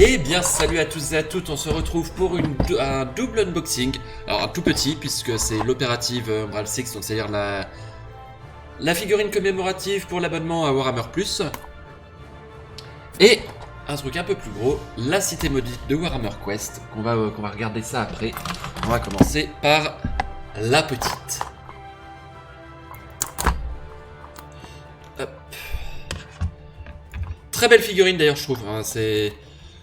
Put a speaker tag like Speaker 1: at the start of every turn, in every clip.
Speaker 1: Eh bien salut à tous et à toutes, on se retrouve pour un double unboxing. Alors un tout petit puisque c'est l'opérative Umbral 6, donc c'est-à-dire la figurine commémorative pour l'abonnement à Warhammer+. Et un truc un peu plus gros, la cité maudite de Warhammer Quest, qu'on va regarder ça après. On va commencer par la petite. Hop. Très belle figurine d'ailleurs je trouve, hein, c'est...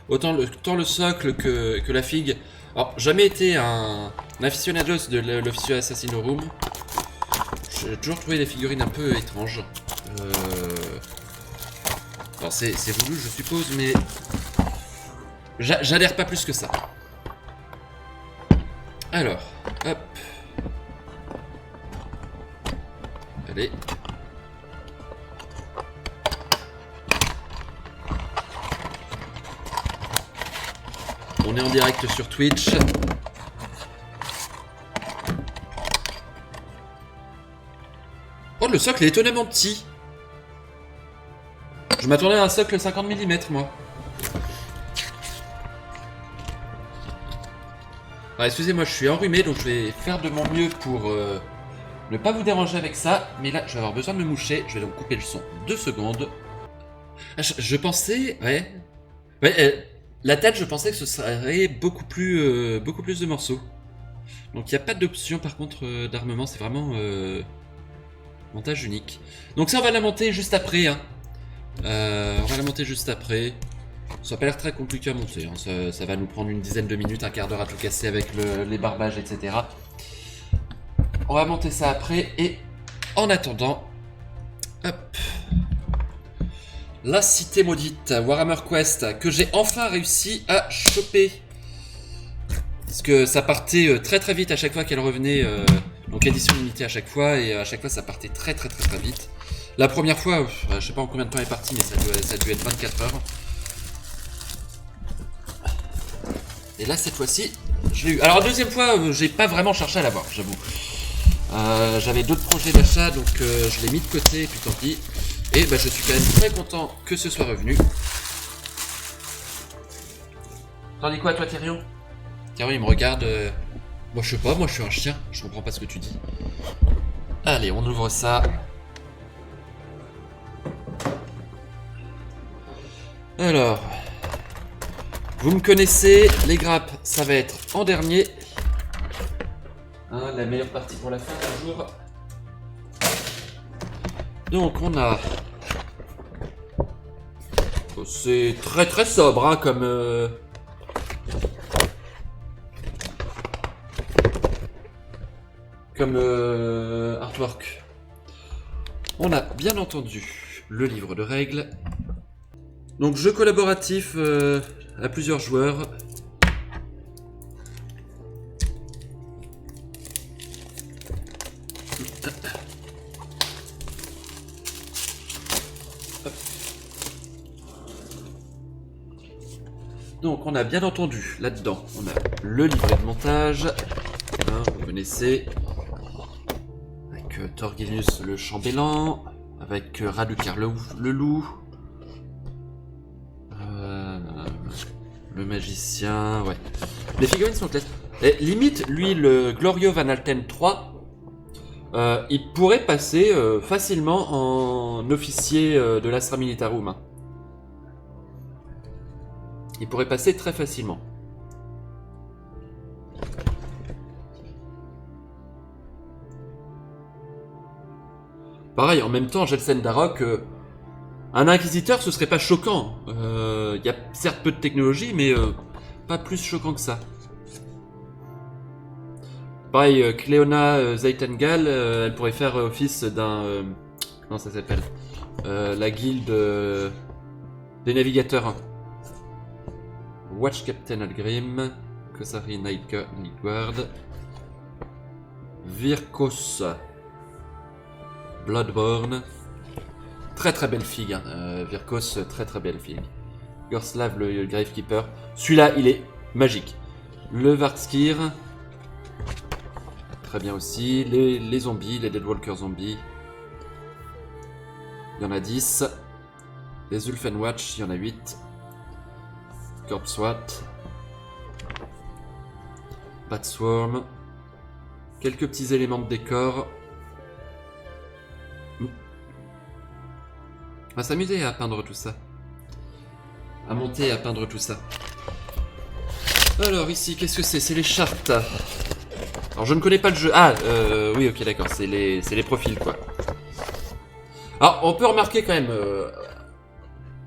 Speaker 1: Autant le socle que la figue. Alors, jamais été un aficionados de l'Officio Assassinorum. J'ai toujours trouvé les figurines un peu étranges. Alors, c'est voulu, je suppose, mais j'adhère pas plus que ça. Alors, hop. Allez. On est en direct sur Twitch. Oh, le socle est étonnamment petit. Je m'attendais à un socle 50 mm, moi. Alors, excusez-moi, je suis enrhumé, donc je vais faire de mon mieux pour ne pas vous déranger avec ça. Mais là, je vais avoir besoin de me moucher. Je vais donc couper le son 2 secondes. Ah, je pensais... Ouais, la tête, je pensais que ce serait beaucoup plus de morceaux. Donc il n'y a pas d'option par contre d'armement, c'est vraiment montage unique. Donc ça on va la monter juste après. Hein. On va la monter juste après. Ça n'a pas l'air très compliqué à monter. Hein. Ça va nous prendre une dizaine de minutes, un quart d'heure à tout casser avec les barbages, etc. On va monter ça après et en attendant... Hop. La cité maudite, Warhammer Quest, que j'ai enfin réussi à choper. Parce que ça partait très très vite à chaque fois qu'elle revenait, donc édition limitée à chaque fois, et à chaque fois ça partait très vite. La première fois, je sais pas en combien de temps elle est partie, mais ça a dû être 24 heures. Et là cette fois-ci, je l'ai eu. Alors la deuxième fois, j'ai pas vraiment cherché à l'avoir, j'avoue. J'avais d'autres projets d'achat, donc je l'ai mis de côté, et puis tant pis. Et bah, je suis quand même très content que ce soit revenu. T'en dis quoi toi Thérion? Thérion il me regarde. Moi je sais pas, moi je suis un chien, je comprends pas ce que tu dis. Allez, on ouvre ça. Alors. Vous me connaissez, les grappes ça va être en dernier. Hein, la meilleure partie pour la fin toujours. Donc on a... C'est très sobre hein, comme artwork. On a bien entendu le livre de règles. Donc jeu collaboratif à plusieurs joueurs. Donc on a bien entendu là-dedans, on a le livret de montage, hein, vous connaissez, avec Torgilius le chambellan, avec Radukar le loup, le magicien, ouais. Les figurines sont classiques. Limite, lui, le Glorio Van Alten 3, il pourrait passer facilement en officier de l'Astra Militarum. Hein. Il pourrait passer très facilement. Pareil, en même temps, Jelsen Darok, un inquisiteur, ce serait pas choquant. Il y a certes peu de technologie, mais pas plus choquant que ça. Pareil, Cléona Zaitengal, elle pourrait faire office d'un... comment ça s'appelle la guilde des navigateurs. Watch Captain Algrim, Kosari Nightguard, Virkos, Bloodborne, très belle figue, hein. Virkos, très belle figue. Gorslav le Gravekeeper, celui-là il est magique. Le Vartskir, très bien aussi. Les zombies, les Deadwalker zombies, il y en a 10. Les Ulfenwatch, il y en a 8. Corp SWAT. Bat Swarm. Quelques petits éléments de décor. On va s'amuser à peindre tout ça. À monter et à peindre tout ça. Alors ici, qu'est-ce que c'est? C'est les chartes. Alors je ne connais pas le jeu. Ah, oui, ok, d'accord, c'est les profils, quoi. Alors, on peut remarquer quand même,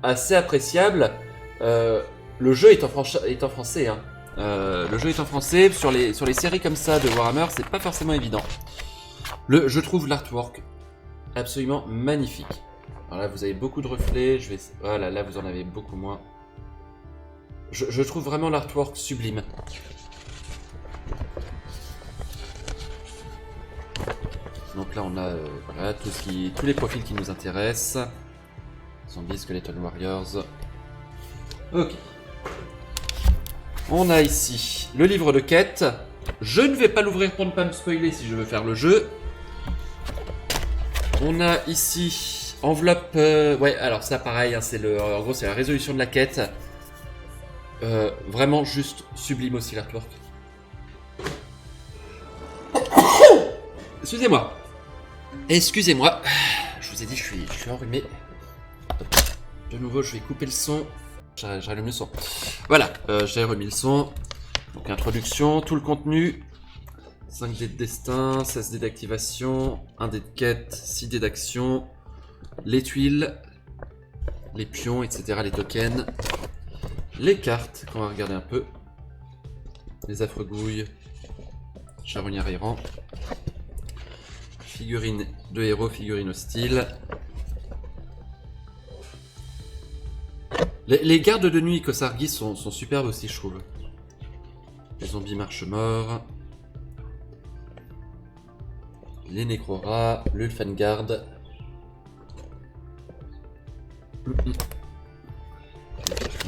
Speaker 1: assez appréciable, le jeu est en français, hein. Le jeu est en français, sur les séries comme ça de Warhammer, c'est pas forcément évident. Je trouve l'artwork absolument magnifique. Alors là, vous avez beaucoup de reflets, voilà, là vous en avez beaucoup moins. Je trouve vraiment l'artwork sublime. Donc là on a voilà, tous les profils qui nous intéressent. Zombies, Skeleton Warriors. Ok. On a ici le livre de quête. Je ne vais pas l'ouvrir pour ne pas me spoiler si je veux faire le jeu. On a ici enveloppe... ouais, alors ça pareil, hein, en gros c'est la résolution de la quête. Vraiment juste sublime aussi l'artwork. Excusez-moi. Excusez-moi. Je vous ai dit, je suis enrhumé. De nouveau, je vais couper le son. J'allume le son. Voilà, j'ai remis le son. Donc introduction, tout le contenu. 5 dés de destin, 16 dés d'activation, 1 dé de quête, 6 dés d'action, les tuiles, les pions, etc., les tokens, les cartes, qu'on va regarder un peu, les affreux gouilles, charognard errant, figurines de héros, figurines hostiles. Les gardes de nuit Kosargi sont superbes aussi, je trouve. Les zombies marche-morts. Les Necrora, l'Ulfangard. Les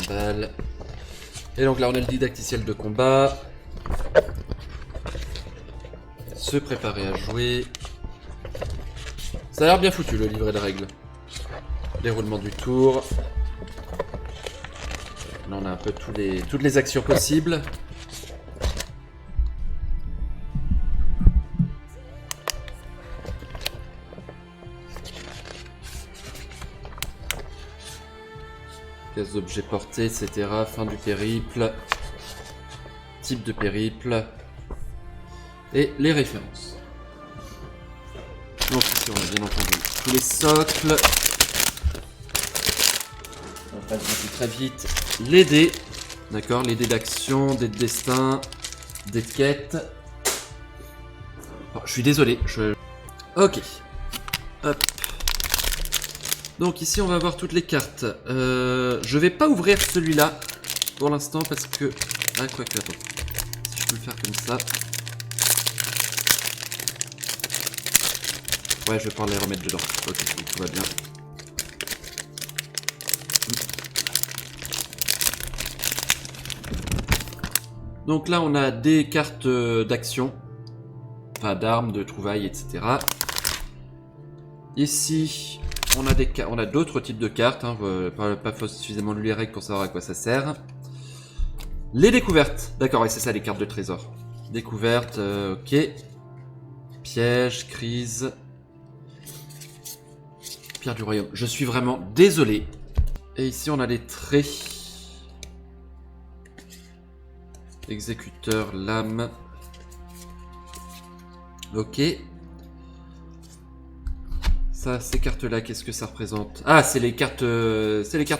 Speaker 1: balles. Et donc là on a le didacticiel de combat. Se préparer à jouer. Ça a l'air bien foutu le livret de règles. Déroulement du tour. Là on a un peu toutes les actions possibles. Pièces d'objets portés, etc. Fin du périple. Type de périple. Et les références. Donc ici on a bien entendu tous les socles. On passe un peu très vite. Les dés. D'accord, les dés d'action, dés de destin, dés de quête. Oh, je suis désolé. Ok. Hop. Donc ici on va avoir toutes les cartes. Je vais pas ouvrir celui-là pour l'instant parce que... Ah quoi que attends. Si je peux le faire comme ça. Ouais, je vais pouvoir les remettre dedans. Ok, tout va bien. Donc là on a des cartes d'action. Enfin d'armes, de trouvailles, etc. Ici... On a d'autres types de cartes, hein, pas suffisamment lu les règles pour savoir à quoi ça sert. Les découvertes, d'accord, et c'est ça les cartes de trésor. Découvertes, ok. Piège, crise. Pierre du royaume, je suis vraiment désolé. Et ici on a les traits. Exécuteur, lame. Ok. Ça, ces cartes-là, qu'est-ce que ça représente? Ah, c'est les cartes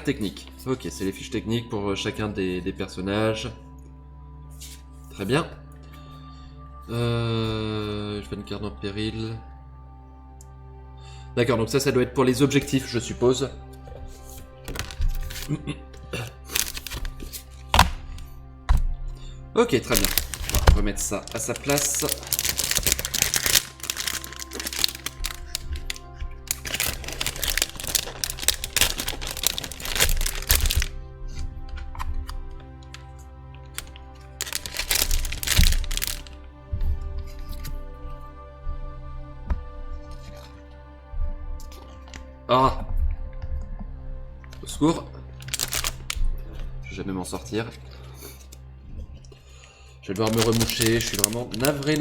Speaker 1: techniques. Ok, c'est les fiches techniques pour chacun des personnages. Très bien. Je fais une carte en péril. D'accord, donc ça doit être pour les objectifs, je suppose. Ok, très bien. On va remettre ça à sa place. Ah! Au secours. vais jamais m'en sortir. Je vais devoir me remoucher, je suis vraiment navré.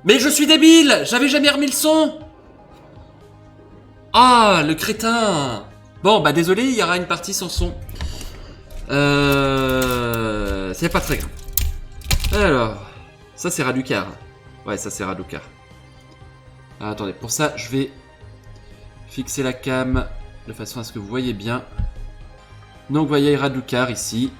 Speaker 1: Mais je suis débile! J'avais jamais remis le son! Ah, le crétin! Bon, bah désolé, il y aura une partie sans son. C'est pas très grave. Alors, ça c'est Raducar. Ouais, ça c'est Raducar. Ah, attendez, pour ça, je vais fixer la cam de façon à ce que vous voyez bien. Donc, vous voyez Raducar ici.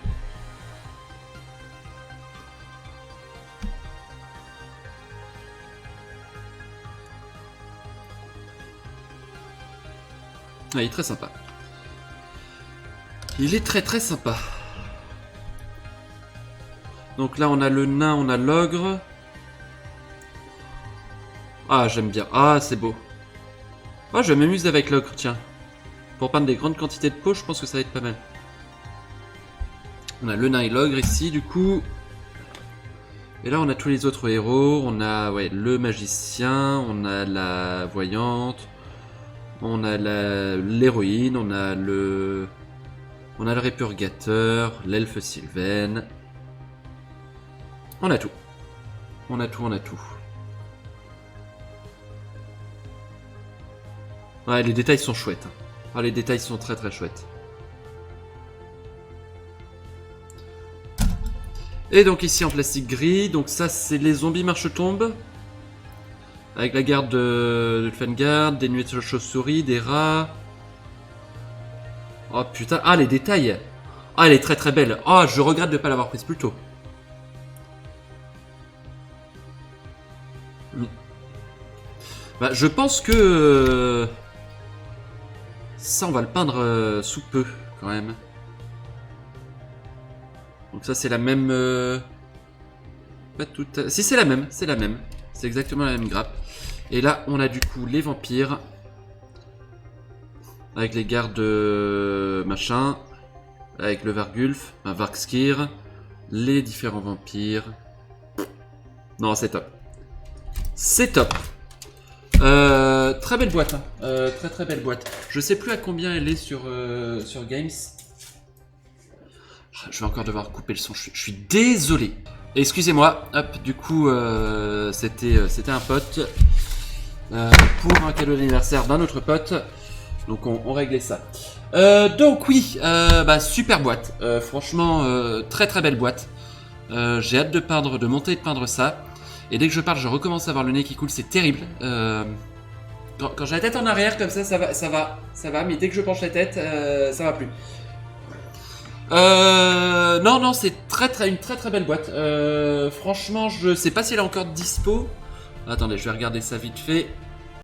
Speaker 1: Ah, il est très sympa. Il est très sympa. Donc là, on a le nain, on a l'ogre. Ah, j'aime bien. Ah, c'est beau. Oh, je vais m'amuser avec l'ogre, tiens. Pour peindre des grandes quantités de peau, je pense que ça va être pas mal. On a le nain et l'ogre ici, du coup. Et là, on a tous les autres héros. On a le magicien, on a la voyante, on a l'héroïne, on a le répurgateur, l'elfe sylvaine. On a tout. On a tout. Ouais, les détails sont chouettes. Ah, les détails sont très chouettes. Et donc ici en plastique gris, donc ça c'est les zombies marche-tombe. Avec la garde de Fengard, des nuées de chauve-souris, des rats. Oh putain, ah les détails. Ah elle est très belle. Oh je regrette de ne pas l'avoir prise plus tôt. Bah, je pense que ça on va le peindre sous peu quand même. Donc ça c'est la même... Pas tout à... Si c'est la même. C'est exactement la même grappe. Et là on a du coup les vampires. Avec les gardes machin. Avec le Vargulf, un Vargskir. Les différents vampires. Non c'est top. C'est top. Très belle boîte. Hein. Très belle boîte. Je sais plus à combien elle est sur Games. Je vais encore devoir couper le son. Je suis désolé. Excusez-moi. Hop, du coup, c'était un pote. Pour un cadeau d'anniversaire d'un autre pote. Donc on réglait ça. Donc oui, super boîte. Franchement, très belle boîte. J'ai hâte de monter et de peindre ça. Et dès que je parle, je recommence à avoir le nez qui coule, c'est terrible. Quand j'ai la tête en arrière comme ça va, mais dès que je penche la tête, ça va plus. Non, c'est une très belle boîte. Franchement, je sais pas si elle est encore dispo. Attendez, je vais regarder ça vite fait.